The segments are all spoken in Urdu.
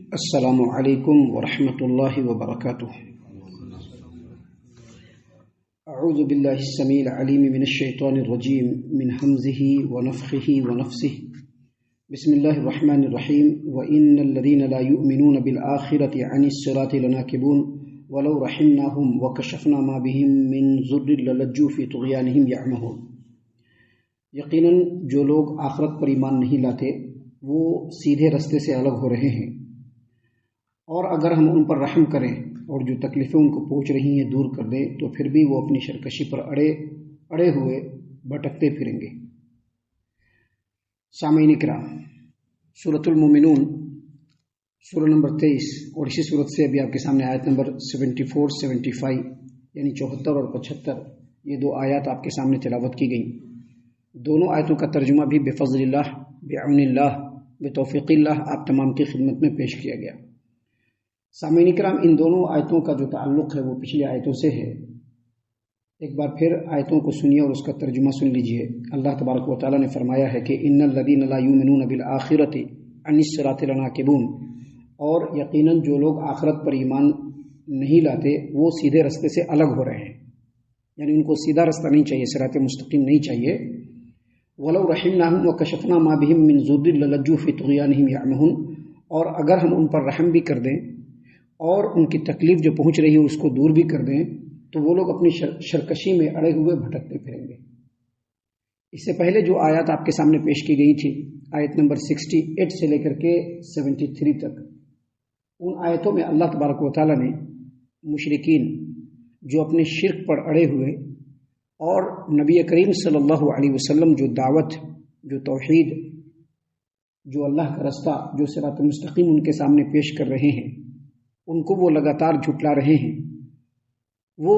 السلام علیکم ورحمۃ اللہ وبرکاتہ۔ اعوذ باللہ السمیع العلیم من الشیطان الرجیم من حمزہ ونفخہ ونفثہ۔ بسم اللہ الرحمن الرحیم۔ وَإِنَّ الَّذِينَ لَا يُؤْمِنُونَ بِالْآخِرَةِ عَنِ الصِّرَاطِ لَنَاكِبُونَ وَلَوْ رَحِمْنَاهُمْ وَكَشَفْنَا مَا بِهِمْ مِنْ ضُرٍّ لَلَجُّوا فِي طُغْيَانِهِمْ يَعْمَهُونَ۔ یقیناً جو لوگ آخرت پر ایمان نہیں لاتے وہ سیدھے رستے سے الگ ہو رہے ہیں، اور اگر ہم ان پر رحم کریں اور جو تکلیفیں ان کو پہنچ رہی ہیں دور کر دیں تو پھر بھی وہ اپنی سرکشی پر اڑے ہوئے بھٹکتے پھریں گے۔ سامعین کرام، سورۃ المومنون سورہ نمبر 23 اور اسی سورت سے ابھی آپ کے سامنے آیت نمبر 74 75 یعنی 74 اور 75 یہ دو آیات آپ کے سامنے تلاوت کی گئیں۔ دونوں آیتوں کا ترجمہ بھی بفضل اللہ، بعون اللہ، بتوفیق اللہ آپ تمام کی خدمت میں پیش کیا گیا۔ سامعین کرام، ان دونوں آیتوں کا جو تعلق ہے وہ پچھلی آیتوں سے ہے۔ ایک بار پھر آیتوں کو سنیے اور اس کا ترجمہ سن لیجئے۔ اللہ تبارک و تعالیٰ نے فرمایا ہے کہ ان الذین لا یؤمنون بالآخرۃ عن الصراط لناکبون، اور یقیناً جو لوگ آخرت پر ایمان نہیں لاتے وہ سیدھے رستے سے الگ ہو رہے ہیں، یعنی ان کو سیدھا رستہ نہیں چاہیے، صراط مستقیم نہیں چاہیے۔ وَلَوْ رَحِمْنَاهُمْ وَكَشَفْنَا مَا بِهِمْ مِنْ ضُرٍّ لَلَجُّوا فِي طُغْيَانِهِمْ يَعْمَهُونَ، اور اگر ہم ان پر رحم بھی کر دیں اور ان کی تکلیف جو پہنچ رہی ہے اس کو دور بھی کر دیں تو وہ لوگ اپنی سرکشی میں اڑے ہوئے بھٹکتے پھریں گے۔ اس سے پہلے جو آیات آپ کے سامنے پیش کی گئی تھی، آیت نمبر 68 سے لے کر کے 73 تک، ان آیتوں میں اللہ تبارک و تعالیٰ نے مشرکین جو اپنے شرک پر اڑے ہوئے اور نبی کریم صلی اللہ علیہ وسلم جو دعوت، جو توحید، جو اللہ کا رستہ، جو صراط مستقیم ان کے سامنے پیش کر رہے ہیں، ان کو وہ لگاتار جھٹلا رہے ہیں۔ وہ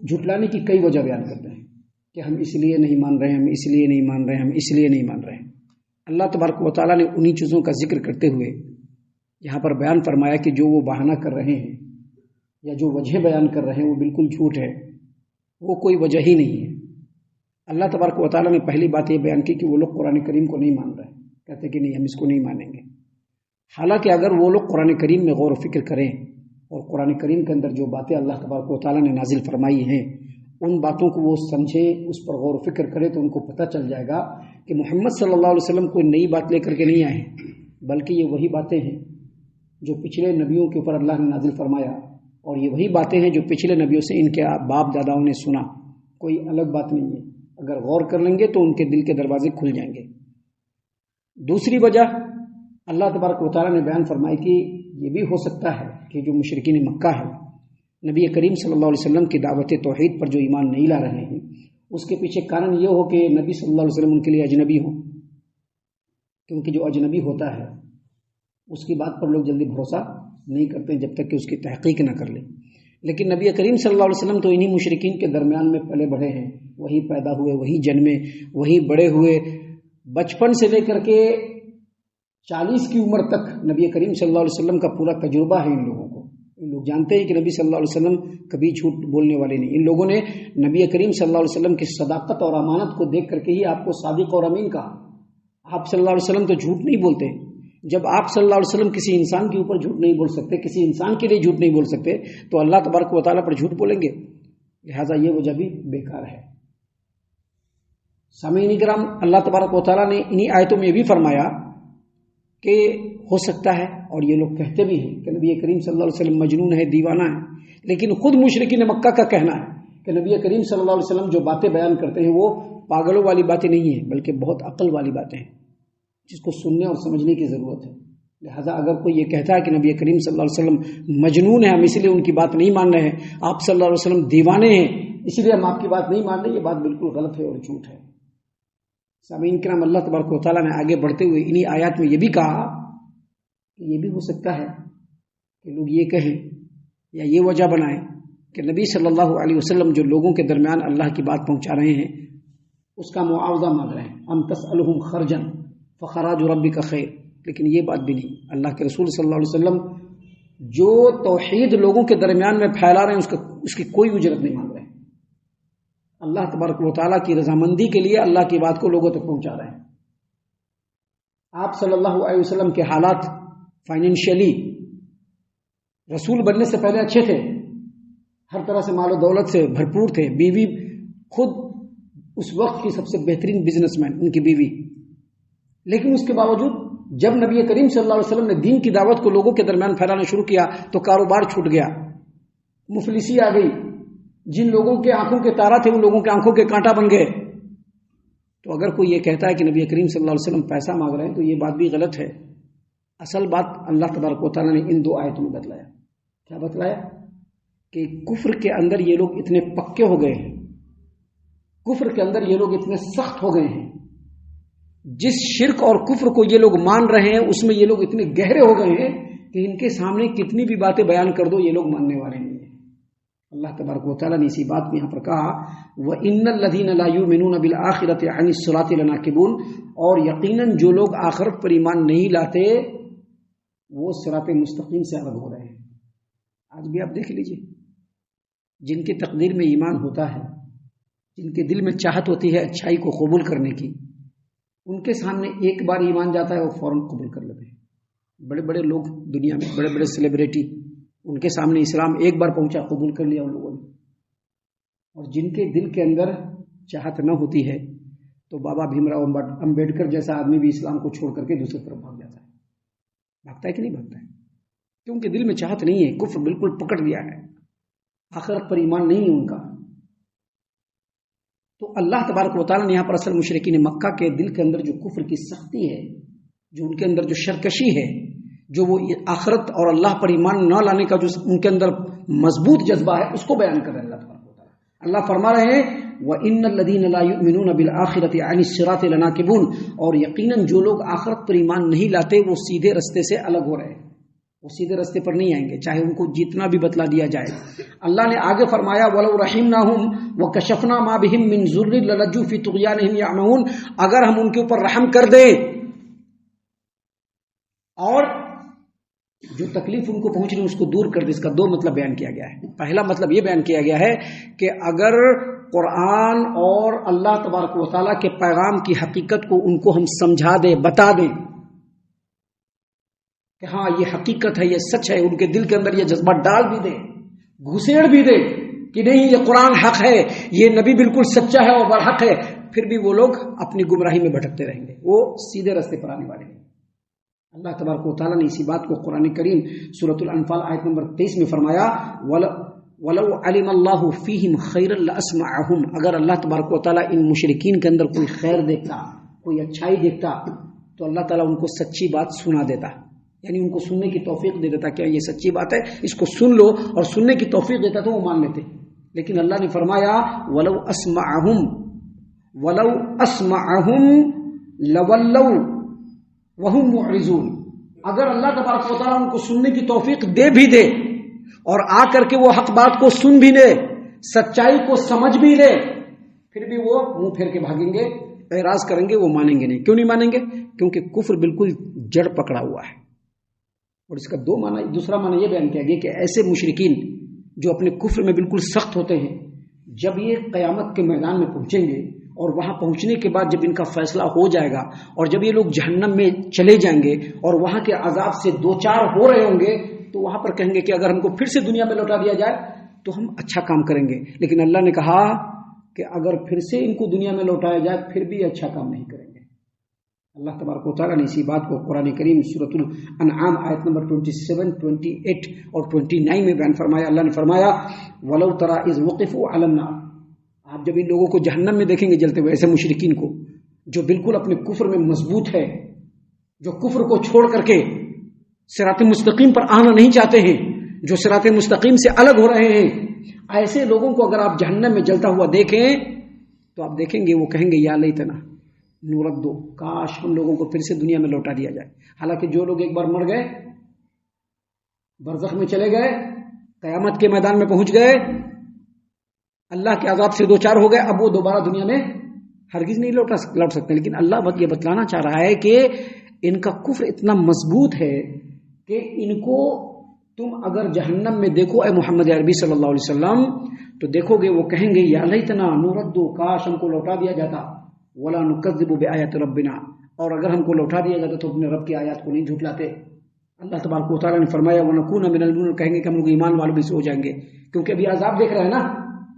جھٹلانے کی کئی وجہ بیان کرتے ہیں کہ ہم اس لیے نہیں مان رہے، ہم اس لیے نہیں مان رہے، ہم اس لیے نہیں مان رہے۔ اللہ تبارک و تعالیٰ نے انہی چیزوں کا ذکر کرتے ہوئے یہاں پر بیان فرمایا کہ جو وہ بہانہ کر رہے ہیں یا جو وجہ بیان کر رہے ہیں وہ بالکل جھوٹ ہے، وہ کوئی وجہ ہی نہیں ہے۔ اللہ تبارک و تعالیٰ نے پہلی بات یہ بیان کی کہ وہ لوگ قرآن کریم کو نہیں مان رہے، کہتے کہ نہیں ہم اس کو نہیں مانیں گے۔ حالانکہ اگر وہ لوگ قرآن کریم میں غور و فکر کریں اور قرآن کریم کے اندر جو باتیں اللہ تبارک و تعالیٰ نے نازل فرمائی ہیں ان باتوں کو وہ سمجھیں، اس پر غور و فکر کریں تو ان کو پتہ چل جائے گا کہ محمد صلی اللہ علیہ وسلم کوئی نئی بات لے کر کے نہیں آئے ہیں، بلکہ یہ وہی باتیں ہیں جو پچھلے نبیوں کے اوپر اللہ نے نازل فرمایا، اور یہ وہی باتیں ہیں جو پچھلے نبیوں سے ان کے باپ داداؤں نے سنا، کوئی الگ بات نہیں ہے۔ اگر غور کر لیں گے تو ان کے دل کے دروازے کھل جائیں گے۔ دوسری وجہ اللہ تبارک و تعالیٰ نے بیان فرمائی کہ یہ بھی ہو سکتا ہے کہ جو مشرکین مکہ ہے نبی کریم صلی اللہ علیہ وسلم کی دعوت توحید پر جو ایمان نہیں لا رہے ہیں، اس کے پیچھے کارن یہ ہو کہ نبی صلی اللہ علیہ وسلم ان کے لیے اجنبی ہوں، کیونکہ جو اجنبی ہوتا ہے اس کی بات پر لوگ جلدی بھروسہ نہیں کرتے جب تک کہ اس کی تحقیق نہ کر لیں۔ لیکن نبی کریم صلی اللہ علیہ وسلم تو انہی مشرکین کے درمیان میں پلے بڑھے ہیں، وہی پیدا ہوئے، وہی جنمے، وہی بڑے ہوئے، بچپن سے لے کر کے 40 کی عمر تک نبی کریم صلی اللہ علیہ وسلم کا پورا تجربہ ہے ان لوگوں کو۔ ان لوگ جانتے ہیں کہ نبی صلی اللہ علیہ وسلم کبھی جھوٹ بولنے والے نہیں۔ ان لوگوں نے نبی کریم صلی اللہ علیہ وسلم کی صداقت اور امانت کو دیکھ کر کے ہی آپ کو صادق اور امین کہا۔ آپ صلی اللہ علیہ وسلم تو جھوٹ نہیں بولتے۔ جب آپ صلی اللہ علیہ وسلم کسی انسان کے اوپر جھوٹ نہیں بول سکتے، کسی انسان کے لیے جھوٹ نہیں بول سکتے، تو اللہ تبارک و تعالیٰ پر جھوٹ بولیں گے؟ لہٰذا یہ وجہ بھی بیکار ہے۔ سامعین کرام، اللہ تبارک و تعالیٰ نے انہی آیتوں میں یہ بھی فرمایا کہ ہو سکتا ہے، اور یہ لوگ کہتے بھی ہیں کہ نبی کریم صلی اللہ علیہ وسلم مجنون ہے، دیوانہ ہے، لیکن خود مشرکین مکہ کا کہنا ہے کہ نبی کریم صلی اللہ علیہ وسلم جو باتیں بیان کرتے ہیں وہ پاگلوں والی باتیں نہیں ہیں بلکہ بہت عقل والی باتیں ہیں جس کو سننے اور سمجھنے کی ضرورت ہے۔ لہذا اگر کوئی یہ کہتا ہے کہ نبی کریم صلی اللہ علیہ وسلم مجنون ہے، ہم اس لیے ان کی بات نہیں مان رہے ہیں، آپ صلی اللہ علیہ وسلم دیوانے ہیں اس لیے ہم آپ کی بات نہیں مان رہے، یہ بات بالکل غلط ہے اور جھوٹ ہے۔ سامعین کرام، اللہ تبارک و تعالیٰ نے آگے بڑھتے ہوئے انہی آیات میں یہ بھی کہا کہ یہ بھی ہو سکتا ہے کہ لوگ یہ کہیں یا یہ وجہ بنائیں کہ نبی صلی اللہ علیہ وسلم جو لوگوں کے درمیان اللہ کی بات پہنچا رہے ہیں اس کا معاوضہ مانگ رہے ہیں، ام تسألہم خرجا فخراج ربک خیر، لیکن یہ بات بھی نہیں۔ اللہ کے رسول صلی اللہ علیہ وسلم جو توحید لوگوں کے درمیان میں پھیلا رہے ہیں اس کی کوئی اجرت نہیں مانگ رہے ہیں۔ اللہ تبارک و تعالیٰ کی رضامندی کے لیے اللہ کی بات کو لوگوں تک پہنچا رہے ہیں۔ آپ صلی اللہ علیہ وسلم کے حالات فائنینشیلی رسول بننے سے پہلے اچھے تھے، ہر طرح سے مال و دولت سے بھرپور تھے، بیوی خود اس وقت کی سب سے بہترین بزنس مین ان کی بیوی، لیکن اس کے باوجود جب نبی کریم صلی اللہ علیہ وسلم نے دین کی دعوت کو لوگوں کے درمیان پھیلانا شروع کیا تو کاروبار چھوٹ گیا، مفلسی آ گئی، جن لوگوں کے آنکھوں کے تارا تھے ان لوگوں کے آنکھوں کے کانٹا بن گئے۔ تو اگر کوئی یہ کہتا ہے کہ نبی کریم صلی اللہ علیہ وسلم پیسہ مانگ رہے ہیں تو یہ بات بھی غلط ہے۔ اصل بات اللہ تبارک و تعالیٰ نے ان 2 آیتوں میں بتلایا، کیا بتلایا؟ کہ کفر کے اندر یہ لوگ اتنے پکے ہو گئے ہیں، کفر کے اندر یہ لوگ اتنے سخت ہو گئے ہیں، جس شرک اور کفر کو یہ لوگ مان رہے ہیں اس میں یہ لوگ اتنے گہرے ہو گئے ہیں کہ ان کے سامنے کتنی بھی باتیں بیان کر دو یہ لوگ ماننے والے نہیں ہیں۔ اللہ تبارک و تعالیٰ نے اسی بات میں یہاں پر کہا وَإِنَّ الَّذِينَ لَا يُؤْمِنُونَ بِالْآخِرَةِ عَنِ الصِّرَاطِ لَنَاكِبُونَ، اور یقیناً جو لوگ آخرت پر ایمان نہیں لاتے وہ صراط مستقیم سے الگ ہو رہے ہیں۔ آج بھی آپ دیکھ لیجئے، جن کی تقدیر میں ایمان ہوتا ہے، جن کے دل میں چاہت ہوتی ہے اچھائی کو قبول کرنے کی، ان کے سامنے ایک بار ایمان جاتا ہے وہ فوراً قبول کر لیتے ہیں۔ بڑے بڑے لوگ دنیا میں، بڑے بڑے سیلیبریٹی، ان کے سامنے اسلام ایک بار پہنچا قبول کر لیا ان لوگوں نے، اور جن کے دل کے اندر چاہت نہ ہوتی ہے تو بابا بھیم راؤ امبیڈکر جیسا آدمی بھی اسلام کو چھوڑ کر کے دوسری طرف بھاگ جاتا ہے۔ بھاگتا ہے کہ نہیں بھاگتا ہے؟ کیونکہ دل میں چاہت نہیں ہے، کفر بالکل پکڑ لیا ہے، آخرت پر ایمان نہیں ہے ان کا۔ تو اللہ تبارک و تعالیٰ نے یہاں پر اصل مشرکین مکہ کے دل کے اندر جو کفر کی سختی ہے، جو ان کے اندر جو شرکشی ہے، جو وہ آخرت اور اللہ پر ایمان نہ لانے کا جو ان کے اندر مضبوط جذبہ ہے، اس کو بیان کر رہے ہیں اللہ تبارک و تعالیٰ۔ اللہ فرما رہے ہیں وَإِنَّ الَّذِينَ لَا يُؤْمِنُونَ بِالْآخِرَةِ عَنِ الصِّرَاطِ لَنَاكِبُونَ، اور یقیناً جو لوگ آخرت پر ایمان نہیں لاتے وہ سیدھے رستے سے الگ ہو رہے ہیں، وہ سیدھے رستے پر نہیں آئیں گے، چاہے ان کو جتنا بھی بتلا دیا جائے۔ اللہ نے آگے فرمایا وَلَوْ رَحِمْنَاهُمْ وَكَشَفْنَا مَا بِهِمْ مِنْ ضُرٍّ لَلَجُّوا فِي طُغْيَانِهِمْ يَعْمَهُونَ، اگر ہم ان کے اوپر رحم کر دیں اور جو تکلیف ان کو پہنچ رہی ہے اس کو دور کر دے، اس کا 2 مطلب بیان کیا گیا ہے۔ پہلا مطلب یہ بیان کیا گیا ہے کہ اگر قرآن اور اللہ تبارک و تعالیٰ کے پیغام کی حقیقت کو ان کو ہم سمجھا دیں، بتا دیں کہ ہاں یہ حقیقت ہے، یہ سچ ہے، ان کے دل کے اندر یہ جذبہ ڈال بھی دے، گھسیڑ بھی دے کہ نہیں یہ قرآن حق ہے، یہ نبی بالکل سچا ہے اور برحق ہے، پھر بھی وہ لوگ اپنی گمراہی میں بھٹکتے رہیں گے، وہ سیدھے راستے پر آنے والے ہیں۔ اللہ تبارک و تعالیٰ نے اسی بات کو قرآن کریم سورۃ الانفال آیت نمبر 23 میں فرمایا وَلَوْ عَلِمَ اللَّهُ فِيهِمْ خَيْرًا لَأَسْمَعَهُمْ، اگر اللہ تبارک و تعالیٰ ان مشرکین کے اندر کوئی خیر دیکھتا، کوئی اچھائی دیکھتا تو اللہ تعالیٰ ان کو سچی بات سنا دیتا، یعنی ان کو سننے کی توفیق دے دیتا کہ یہ سچی بات ہے، اس کو سن لو، اور سننے کی توفیق دیتا تو وہ مان لیتے۔ لیکن اللہ نے فرمایا وَلَوْ أَسْمَعَهُمْ لَوَلَّوْا وَهُمْ مُعْرِضُونَ، اگر اللہ تبارک و تعالیٰ ان کو سننے کی توفیق دے بھی دے اور آ کر کے وہ حق بات کو سن بھی لے، سچائی کو سمجھ بھی لے، پھر بھی وہ منہ پھیر کے بھاگیں گے، اعراض کریں گے، وہ مانیں گے نہیں۔ کیوں نہیں مانیں گے؟ کیونکہ کفر بالکل جڑ پکڑا ہوا ہے۔ اور اس کا دوسرا معنی یہ بیان کیا گیا کہ ایسے مشرکین جو اپنے کفر میں بالکل سخت ہوتے ہیں، جب یہ قیامت کے میدان میں پہنچیں گے اور وہاں پہنچنے کے بعد جب ان کا فیصلہ ہو جائے گا اور جب یہ لوگ جہنم میں چلے جائیں گے اور وہاں کے عذاب سے 2-4 ہو رہے ہوں گے تو وہاں پر کہیں گے کہ اگر ہم کو پھر سے دنیا میں لوٹا دیا جائے تو ہم اچھا کام کریں گے، لیکن اللہ نے کہا کہ اگر پھر سے ان کو دنیا میں لوٹایا جائے پھر بھی اچھا کام نہیں کریں گے۔ اللہ تبارک و تعالیٰ نے اسی بات کو قرآن کریم سورۃ الانعام آیت نمبر 27، 28 اور 29 میں بیان فرمایا۔ اللہ نے فرمایا وَلَوْ تَرَىٰ إِذْ وُقِفُوا عَلَى النَّارِ، آپ جب ان لوگوں کو جہنم میں دیکھیں گے جلتے ہوئے، ایسے مشرکین کو جو بالکل اپنے کفر میں مضبوط ہے، جو کفر کو چھوڑ کر کے صراط مستقیم پر آنا نہیں چاہتے ہیں، جو صراط مستقیم سے الگ ہو رہے ہیں، ایسے لوگوں کو اگر آپ جہنم میں جلتا ہوا دیکھیں تو آپ دیکھیں گے وہ کہیں گے یا لیتنا نردو، کاش ہم لوگوں کو پھر سے دنیا میں لوٹا دیا جائے۔ حالانکہ جو لوگ ایک بار مر گئے، برزخ میں چلے گئے، قیامت کے میدان میں پہنچ گئے، اللہ کے عذاب سے 2-4 ہو گئے، اب وہ دوبارہ دنیا میں ہرگز نہیں لوٹ سکتے۔ لیکن اللہ یہ بتلانا چاہ رہا ہے کہ ان کا کفر اتنا مضبوط ہے کہ ان کو تم اگر جہنم میں دیکھو اے محمد عربی صلی اللہ علیہ وسلم تو دیکھو گے وہ کہیں گے یا لیتنا نردو، کاش ہم کو لوٹا دیا جاتا، ولا نکذب بآیات ربنا، اور اگر ہم کو لوٹا دیا جاتا تو اپنے رب کی آیات کو نہیں جھٹلاتے۔ اللہ تبارک و تعالیٰ نے فرمایا وَنَكُونَ مِنَ الْمُؤْمِنِينَ، کہیں گے کہ ہم لوگ ایمان والوں میں سے ہو جائیں گے، کیونکہ ابھی عذاب دیکھ رہے ہیں نا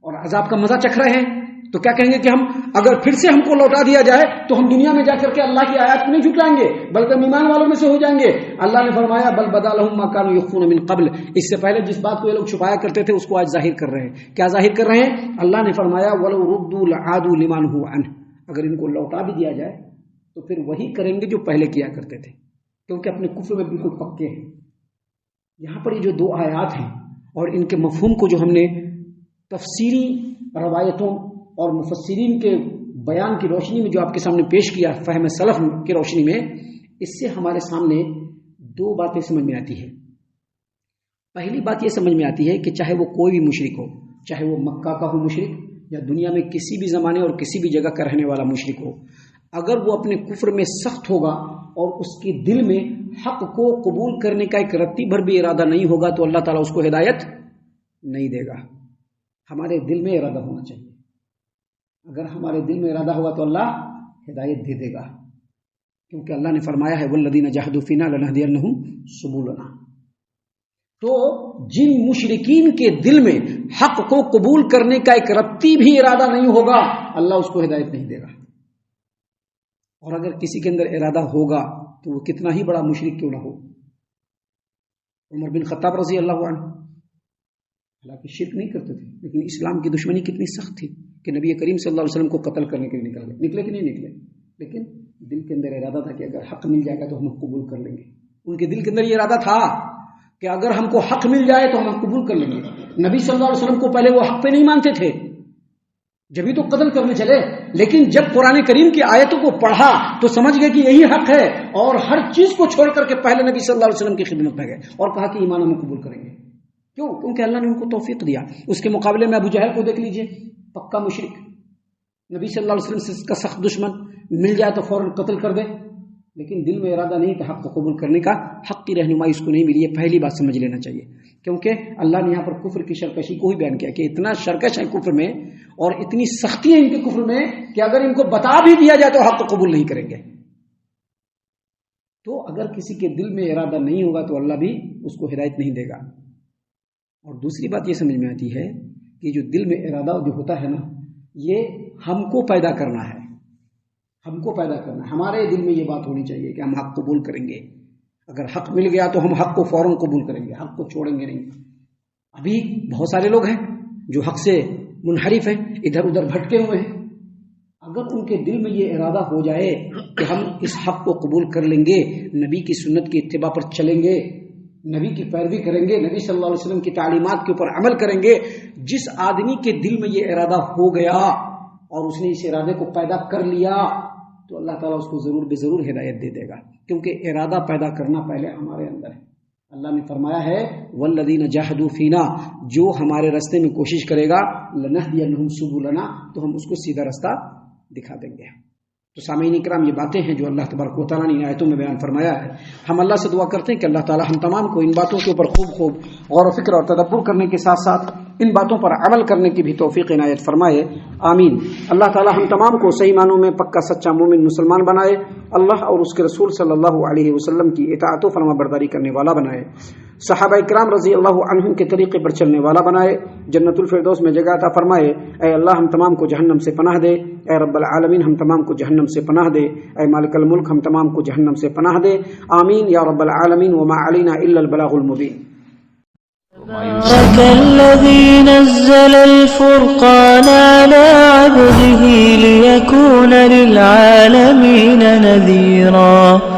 اور عذاب کا مزہ چکھ رہے ہیں، تو کیا کہیں گے کہ ہم اگر پھر سے ہم کو لوٹا دیا جائے تو ہم دنیا میں جا کر کے اللہ کی آیات کو نہیں جھٹلائیں گے بلکہ ہم ایمان والوں میں سے ہو جائیں گے۔ اللہ نے فرمایا بل بدا لهم ما كانوا يخفون من قبل، اس سے پہلے جس بات کو یہ لوگ چھپایا کرتے تھے اس کو آج ظاہر کر رہے ہیں۔ کیا ظاہر کر رہے ہیں؟ اللہ نے فرمایا ولو ردوا لعادوا لما نهوا عنه، اگر ان کو لوٹا بھی دیا جائے تو پھر وہی کریں گے جو پہلے کیا کرتے تھے، کیونکہ اپنے کفر میں بالکل پکے ہیں۔ یہاں پر یہ جو دو آیات ہیں اور ان کے مفہوم کو جو ہم نے تفسیری روایتوں اور مفسرین کے بیان کی روشنی میں جو آپ کے سامنے پیش کیا، فہم سلف کی روشنی میں، اس سے ہمارے سامنے دو باتیں سمجھ میں آتی ہے۔ پہلی بات یہ سمجھ میں آتی ہے کہ چاہے وہ کوئی بھی مشرک ہو، چاہے وہ مکہ کا ہو مشرک یا دنیا میں کسی بھی زمانے اور کسی بھی جگہ کا رہنے والا مشرک ہو، اگر وہ اپنے کفر میں سخت ہوگا اور اس کے دل میں حق کو قبول کرنے کا ایک رتی بھر بھی ارادہ نہیں ہوگا تو اللہ تعالیٰ اس کو ہدایت نہیں دے گا۔ ہمارے دل میں ارادہ ہونا چاہیے، اگر ہمارے دل میں ارادہ ہوگا تو اللہ ہدایت دے دے گا، کیونکہ اللہ نے فرمایا ہے والذین جاہدوا فینا لنہدینہم سبلنا۔ تو جن مشرکین کے دل میں حق کو قبول کرنے کا ایک رتی بھی ارادہ نہیں ہوگا اللہ اس کو ہدایت نہیں دے گا، اور اگر کسی کے اندر ارادہ ہوگا تو وہ کتنا ہی بڑا مشرک کیوں نہ ہو۔ عمر بن خطاب رضی اللہ عنہ حالانکہ شرک نہیں کرتے تھے لیکن اسلام کی دشمنی کتنی سخت تھی کہ نبی کریم صلی اللہ علیہ وسلم کو قتل کرنے کے لیے نکلے کہ نہیں نکلے، لیکن دل کے اندر ارادہ تھا کہ اگر حق مل جائے گا تو ہم قبول کر لیں گے۔ ان کے دل کے اندر یہ ارادہ تھا کہ اگر ہم کو حق مل جائے تو ہم قبول کر لیں گے۔ نبی صلی اللہ علیہ وسلم کو پہلے وہ حق پہ نہیں مانتے تھے، جبھی تو قتل کرنے چلے، لیکن جب قرآن کریم کی آیتوں کو پڑھا تو سمجھ گئے کہ یہی حق ہے، اور ہر چیز کو چھوڑ کر کے پہلے نبی صلی اللہ علیہ وسلم کی خدمت میں گئے اور کہا کہ ایمان ہم قبول کریں گے۔ کیوں؟ کیونکہ اللہ نے ان کو توفیق دیا۔ اس کے مقابلے میں ابو جہل کو دیکھ لیجئے، پکا مشرک، نبی صلی اللہ علیہ وسلم سے اس کا سخت دشمن، مل جائے تو فوراً قتل کر دے، لیکن دل میں ارادہ نہیں کہ حق کو قبول کرنے کا، حق کی رہنمائی اس کو نہیں ملی۔ یہ پہلی بات سمجھ لینا چاہیے، کیونکہ اللہ نے یہاں پر کفر کی شرکشی کو ہی بیان کیا کہ اتنا شرکش ہے کفر میں اور اتنی سختی ہے ان کے کفر میں کہ اگر ان کو بتا بھی دیا جائے تو حق کو قبول نہیں کریں گے۔ تو اگر کسی کے دل میں ارادہ نہیں ہوگا تو اللہ بھی اس کو ہدایت نہیں دے گا۔ اور دوسری بات یہ سمجھ میں آتی ہے کہ جو دل میں ارادہ جو ہوتا ہے نا، یہ ہم کو پیدا کرنا ہے، ہم کو پیدا کرنا ہے۔ ہمارے دل میں یہ بات ہونی چاہیے کہ ہم حق قبول کریں گے، اگر حق مل گیا تو ہم حق کو فوراً قبول کریں گے، حق کو چھوڑیں گے نہیں۔ ابھی بہت سارے لوگ ہیں جو حق سے منحرف ہیں، ادھر ادھر بھٹکے ہوئے ہیں، اگر ان کے دل میں یہ ارادہ ہو جائے کہ ہم اس حق کو قبول کر لیں گے، نبی کی سنت کی اتباع پر چلیں گے، نبی کی پیروی کریں گے، نبی صلی اللہ علیہ وسلم کی تعلیمات کے اوپر عمل کریں گے، جس آدمی کے دل میں یہ ارادہ ہو گیا اور اس نے اس ارادے کو پیدا کر لیا تو اللہ تعالیٰ اس کو ضرور بے ضرور ہدایت دے دے گا، کیونکہ ارادہ پیدا کرنا پہلے ہمارے اندر ہے۔ اللہ نے فرمایا ہے والذین جاہدوا فینا، جو ہمارے راستے میں کوشش کرے گا لنہدینہم سبلنا، تو ہم اس کو سیدھا راستہ دکھا دیں گے۔ تو سامعین اکرام، یہ باتیں ہیں جو اللہ تبارک و تعالیٰ نے ان آیتوں میں بیان فرمایا ہے۔ ہم اللہ سے دعا کرتے ہیں کہ اللہ تعالیٰ ہم تمام کو ان باتوں کے اوپر خوب غور و فکر اور تدبر کرنے کے ساتھ ساتھ ان باتوں پر عمل کرنے کی بھی توفیق عنایت فرمائے، آمین۔ اللہ تعالیٰ ہم تمام کو صحیح معنوں میں پکا سچا مومن مسلمان بنائے، اللہ اور اس کے رسول صلی اللہ علیہ وسلم کی اطاعت و فرما برداری کرنے والا بنائے، صحابہ کرام رضی اللہ عنہم کے طریقے پر چلنے والا بنائے، جنت الفردوس میں جگہ عطا فرمائے۔ اے اللہ ہم تمام کو جہنم سے پناہ دے، اے رب العالمین ہم تمام کو جہنم سے پناہ دے، اے مالک الملک ہم تمام کو جہنم سے پناہ دے، آمین یا رب العالمین۔ وما علینا الا البلاغ المبین۔ تبارك الذي نزل الفرقان على عبده ليكون للعالمين نذيرا